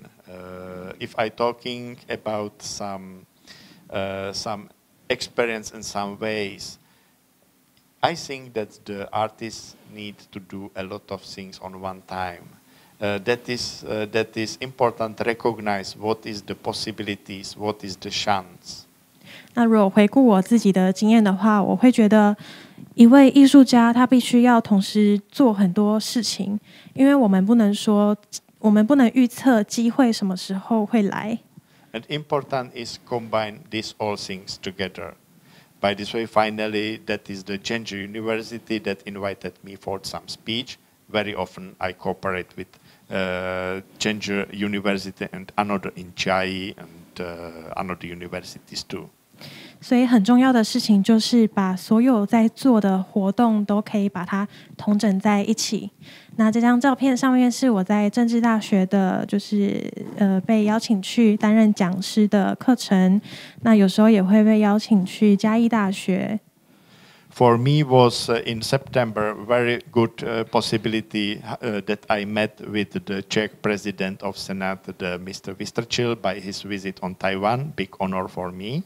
if I talking about some experience in some ways. I think that the artists need to do a lot of things on one time. That is important to recognize what is the possibilities, what is the chance. 那如果回顾我自己的经验的话，我会觉得一位艺术家他必须要同时做很多事情，因为我们不能预测机会什么时候会来。And important is combine these all things together. By this way, finally, that is the Gender University that invited me for some speech. Very often I cooperate with Gender University and another in Chai and another universities too. 所以很重要的事情就是把所有在做的活动都可以把它统整在一起。那这张照片上面是我在政治大学的，就是被邀请去担任讲师的课程。那有时候也会被邀请去嘉义大学。For me was in September very good possibility that I met with the Czech President of Senate, the Mr. Vystrčil, by his visit on Taiwan. Big honor for me.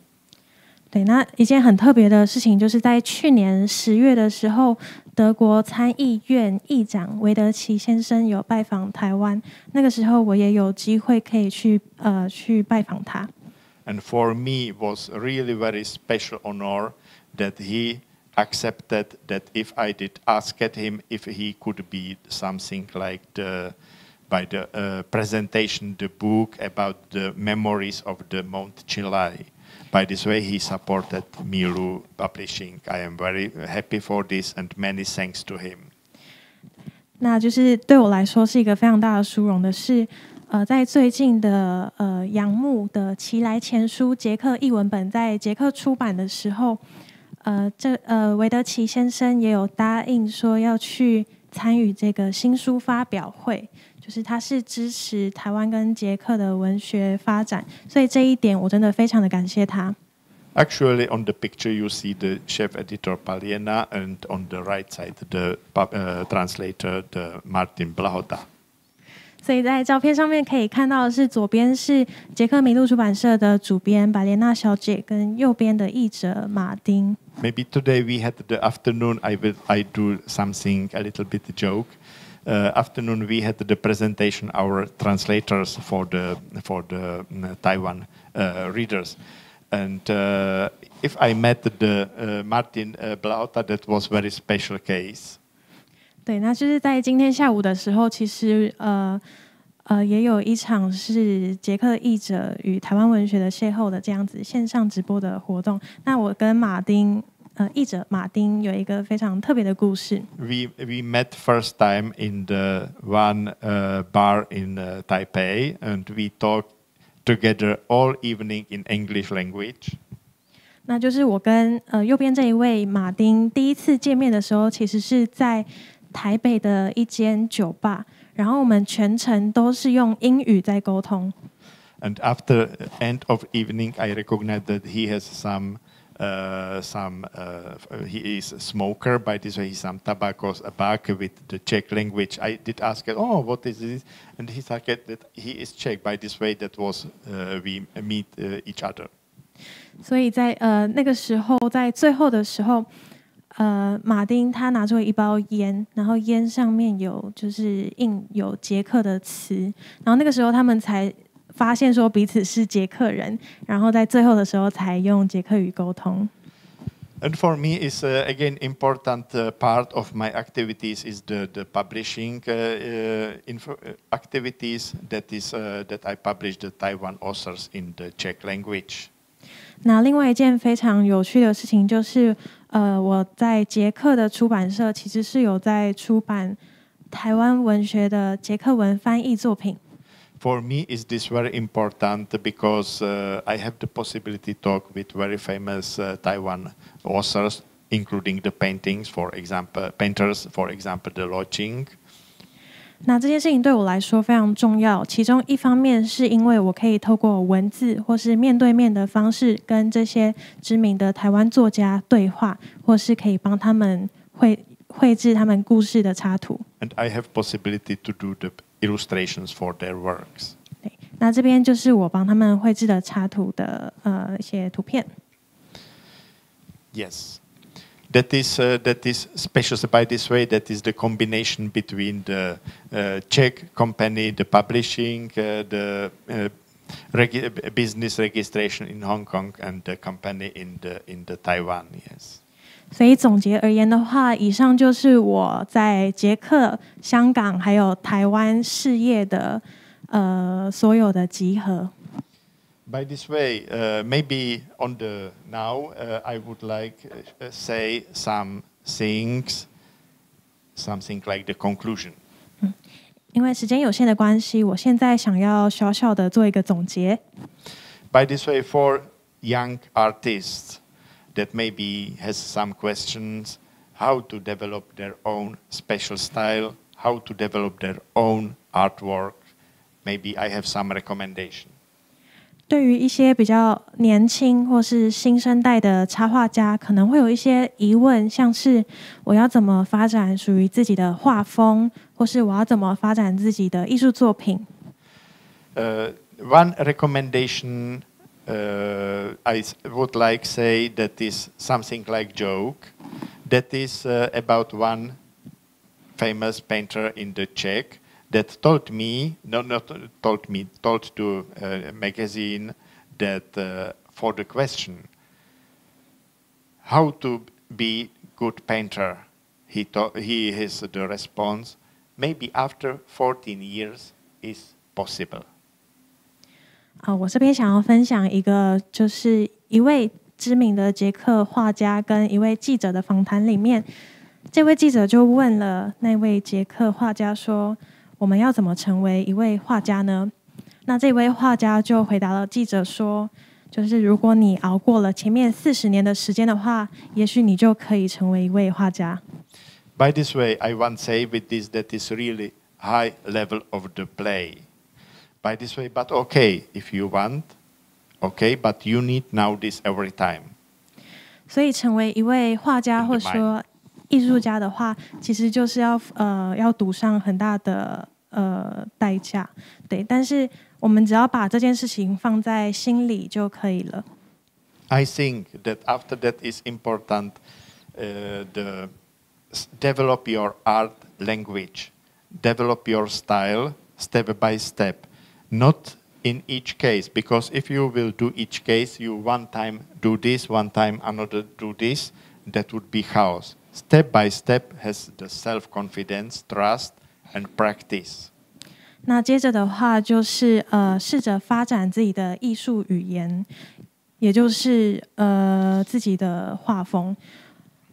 对，那一件很特别的事情，就是在去年10月的时候，德国参议院议长韦德奇先生有拜访台湾，那个时候我也有机会可以去拜访他。And for me was really very special honor that he accepted that if I did ask at him if he could be something like by the presentation the book about the memories of the Mount Chilai. By this way, he supported Milu Publishing. I am very happy for this and many thanks to him. 那就是对我来说是一个非常大的殊荣的是，在最近的杨牧的《奇来前书》捷克译文本在捷克出版的时候，韦德奇先生也有答应说要去参与这个新书发表会。就是他是支持台湾跟捷克的文学发展，所以这一点我真的非常的感谢他。Actually, on the picture you see the chef editor Paliena, and on the right side the translator, the Martin Blahota. 所以在照片上面可以看到的是，左边是捷克麋鹿出版社的主编巴莲娜小姐，跟右边的译者马丁。Maybe today we had the afternoon. I do something a little bit joke. Afternoon we had the presentation our translators for the Taiwan readers, and if I met the Martin Blauta, that was very special case. 对，那就是在今天下午的时候，其实也有一场是捷克译者与台湾文学的邂逅的这样子线上直播的活动。那我跟译者马丁有一个非常特别的故事。We met first time in the one bar in Taipei, and we talked together all evening in English language. 那就是我跟右边这一位马丁第一次见面的时候，其实是在台北的一间酒吧。然后我们全程都是用英语在沟通。And after end of evening, I recognized that he has he is a smoker. By this way, some tobacco back with the Czech language. I did ask, oh, what is this? And he said that he is Czech. By this way, that was we meet each other. 所以在那个时候，在最后的时候。马丁他拿出了一包烟，然后烟上面就是印有捷克的词，然后那个时候他们才发现说彼此是捷克人，然后在最后的时候才用捷克语沟通。And for me, is again important part of my activities is the publishing activities that I publish the Taiwan authors in the Czech language. 那另外一件非常有趣的事情就是，我在捷克的出版社其实是有在出版台湾文学的捷克文翻译作品。For me, is this very important because I have the possibility to talk with very famous Taiwan authors, including the painters, for example, the Lodging. 那这件事情对我来说非常重要，其中一方面是因为我可以透过文字或是面对面的方式跟这些知名的台湾作家对话，或是可以帮他们绘制他们故事的插图。And I have possibility to do the illustrations for their works. 对，那这边就是我帮他们绘制的插图的一些图片。Yes. That is special by this way. That is the combination between the Czech company, the publishing, the business registration in Hong Kong, and the company in the Taiwan. Yes. 所以总结而言的话，以上就是我在捷克、香港还有台湾事业的所有的集合。By this way, maybe on the now, I would like say some things, something like the conclusion. 因为时间有限的关系，我现在想要小小的做一个总结。By this way, for young artists that maybe has some questions, how to develop their own special style, how to develop their own artwork, maybe I have some recommendation. 对于一些比较年轻或是新生代的插画家，可能会有一些疑问，像是我要怎么发展属于自己的画风，或是我要怎么发展自己的艺术作品。One recommendation I would like say that is something like joke. That is about one famous painter in the Czech. That told to a magazine that for the question how to be good painter, he has the response, maybe after 14 years is possible. 我这边想要分享一个，就是一位知名的捷克画家跟一位记者的访谈里面，这位记者就问了那位捷克画家说，我们要怎么成为一位画家呢？那这位画家就回答了记者说，就是如果你熬过了前面40年的时间的话，也许你就可以成为一位画家。By this way, I want to say with this that is really high level of the play. By this way, but okay, if you want, okay, but you need now this every time. 所以成为一位画家或者说艺术家的话，其实就是要赌上很大的代价，对。但是我们只要把这件事情放在心里就可以了。I think that after that is important, the develop your art language, develop your style step by step, not in each case, because if you will do each case, you one time do this, one time another do this, that would be chaos. step by step has the self-confidence, trust, and practice. 那接着的话就是试着发展自己的艺术语言，也就是自己的画风。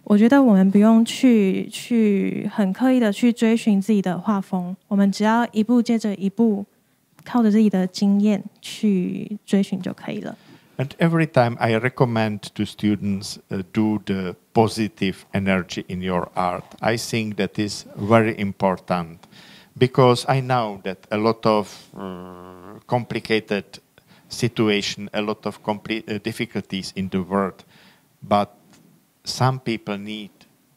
我觉得我们不用去很刻意的去追寻自己的画风，我们只要一步接着一步，靠着自己的经验去追寻就可以了。And every time I recommend to students do the positive energy in your art, I think that is very important because I know that a lot of complicated situation, a lot of difficulties in the world, but some people need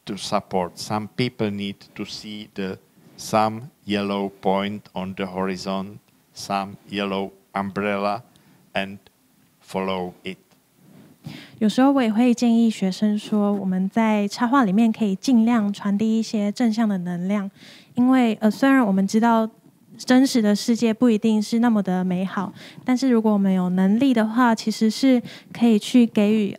to support, some people need to see some yellow point on the horizon, some yellow umbrella, and follow it. 有时候我也会建议学生说，我们在插画里面可以尽量传递一些正向的能量，因为虽然我们知道真实的世界不一定是那么的美好，但是如果我们有能力的话，其实是可以去给予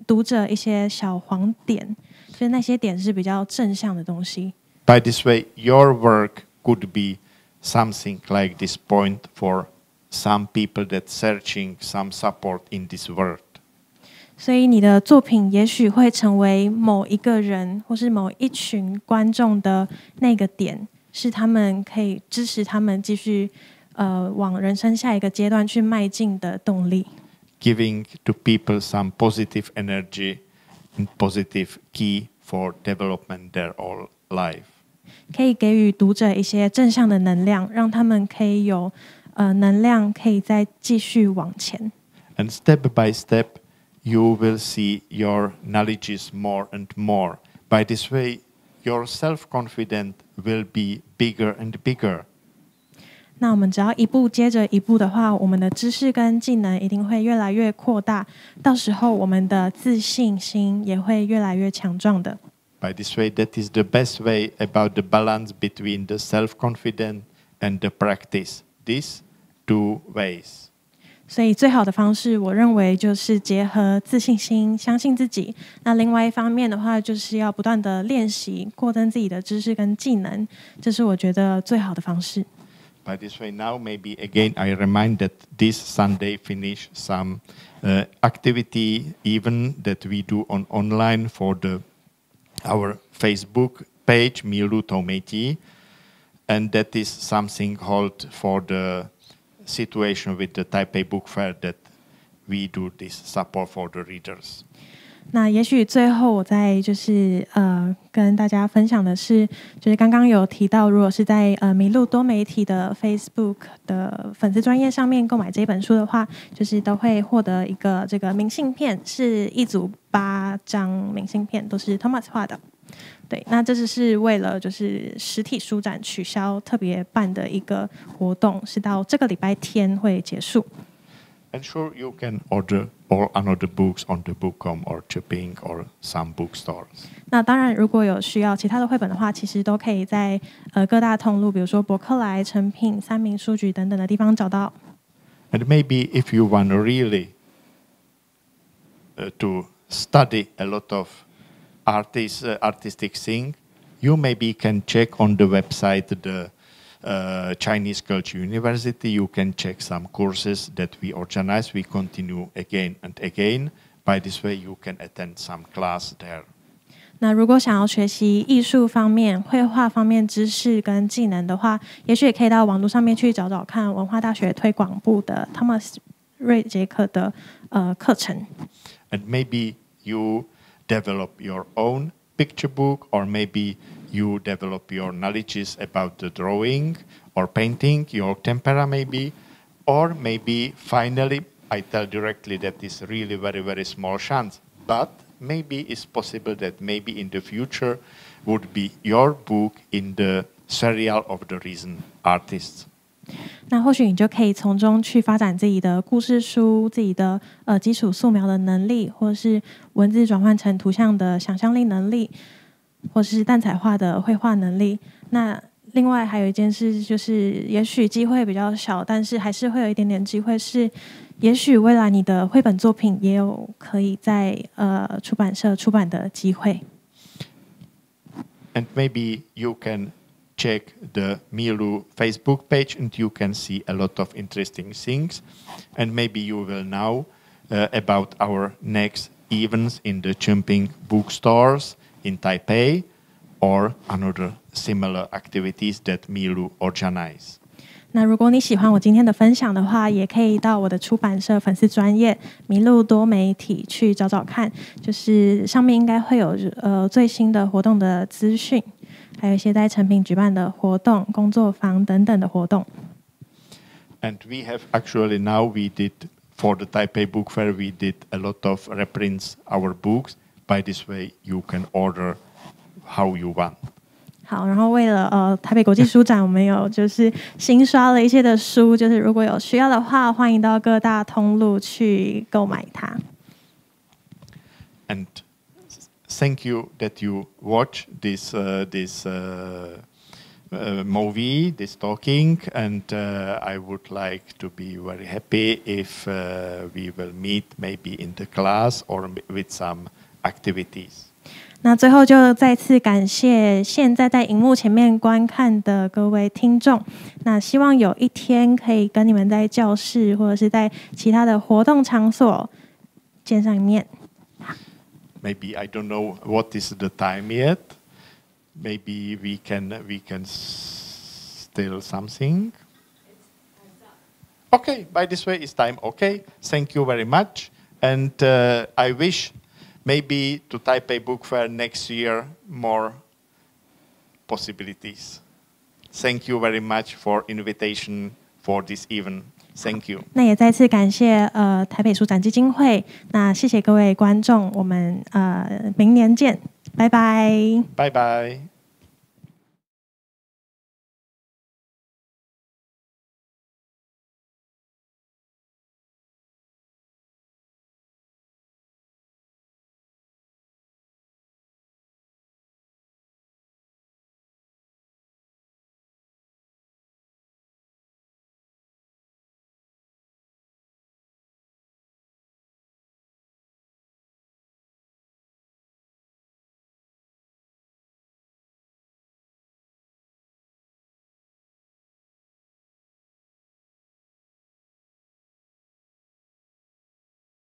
读者一些小黄点，就是那些点是比较正向的东西。By this way, your work could be something like this point for some people that searching some support in this world. 所以你的作品也许会成为某一个人或是某一群观众的那个点，是他们可以支持他们继续往人生下一个阶段去迈进的动力。Giving to people some positive energy and positive key for development their whole life. 可以给予读者一些正向的能量，让他们可以有能量，可以再继续往前。And step by step, you will see your knowledges more and more. By this way, your self-confidence will be bigger and bigger. 那我们只要一步接着一步的话，我们的知识跟技能一定会越来越扩大，到时候我们的自信心也会越来越强壮的。By this way, that is the best way about the balance between the self-confidence and the practice. These two ways. 所以最好的方式，我认为就是结合自信心，相信自己。那另外一方面的话，就是要不断的练习，扩增自己的知识跟技能，这是我觉得最好的方式。By this way, now maybe again I remind that this Sunday finish some activity even that we do online for our Facebook page, Milu Tometi, and that is something called for the situation with the Taipei Book Fair that we do this support for the readers. 那也许最后我再就是跟大家分享的是，就是刚刚有提到，如果是在麋鹿多媒体的 Facebook 的粉丝专页上面购买这本书的话，就是都会获得一个这个明信片，是一组8张明信片，都是 Thomas 画的。对，那这是为了就是实体书展取消特别办的一个活动，是到这个礼拜天会结束。And sure, you can order all another books on the Bookcom or Chiping or some bookstores. 那当然，如果有需要其他的绘本的话，其实都可以在各大通路，比如说博客来、诚品、三民书局等等的地方找到。And maybe if you want really to study a lot of artistic thing, you maybe can check on the website the Chinese Culture University. You can check some courses that we organize. We continue again and again. By this way, you can attend some class there. 那如果想要学习艺术方面、绘画方面知识跟技能的话，也许也可以到网络上面去找找看文化大学推广部的 Thomas 瑞杰克的课程。And maybe you develop your own picture book, or maybe you develop your knowledges about the drawing or painting, your tempera maybe, or maybe finally, I tell directly that is really very, very small chance, but maybe it's possible that maybe in the future would be your book in the serial of the recent artists. 那或许你就可以从中去发展自己的故事书、自己的基础素描的能力，或是文字转换成图像的想象力能力，或是淡彩画的绘画能力。那另外还有一件事，就是也许机会比较小，但是还是会有一点点机会是，也许未来你的绘本作品也有可以在出版社出版的机会。And maybe you can check the Milu Facebook page and you can see a lot of interesting things. And maybe you will know about our next events in the jumping bookstores in Taipei or another similar activities that Milu organize. 那如果你喜欢我今天的分享的话，也可以到我的出版社粉丝专页麋鹿多媒体去找找看，就是上面应该会有最新的活动的资讯，还有一些在成品举办的活动、工作坊等等的活动。And we have actually now we did for the Taipei Book Fair we did a lot of reprints our books. By this way, you can order how you want. 好，然后为了台北国际书展，我们有就是新刷了一些的书，就是如果有需要的话，欢迎到各大通路去购买它。And thank you that you watch this movie, this talking, and I would like to be very happy if we will meet maybe in the class or with some activities. 那最后就再次感谢现在在荧幕前面观看的各位听众。那希望有一天可以跟你们在教室或者是在其他的活动场所见上一面。Maybe I don't know what is the time yet. Maybe we can still something. Okay, by this way it's time. Okay, thank you very much, and I wish. Maybe to Taipei Book Fair next year, more possibilities. Thank you very much for invitation for this event. Thank you. 那也再次感谢台北书展基金会。那谢谢各位观众，我们明年见，拜拜。拜拜。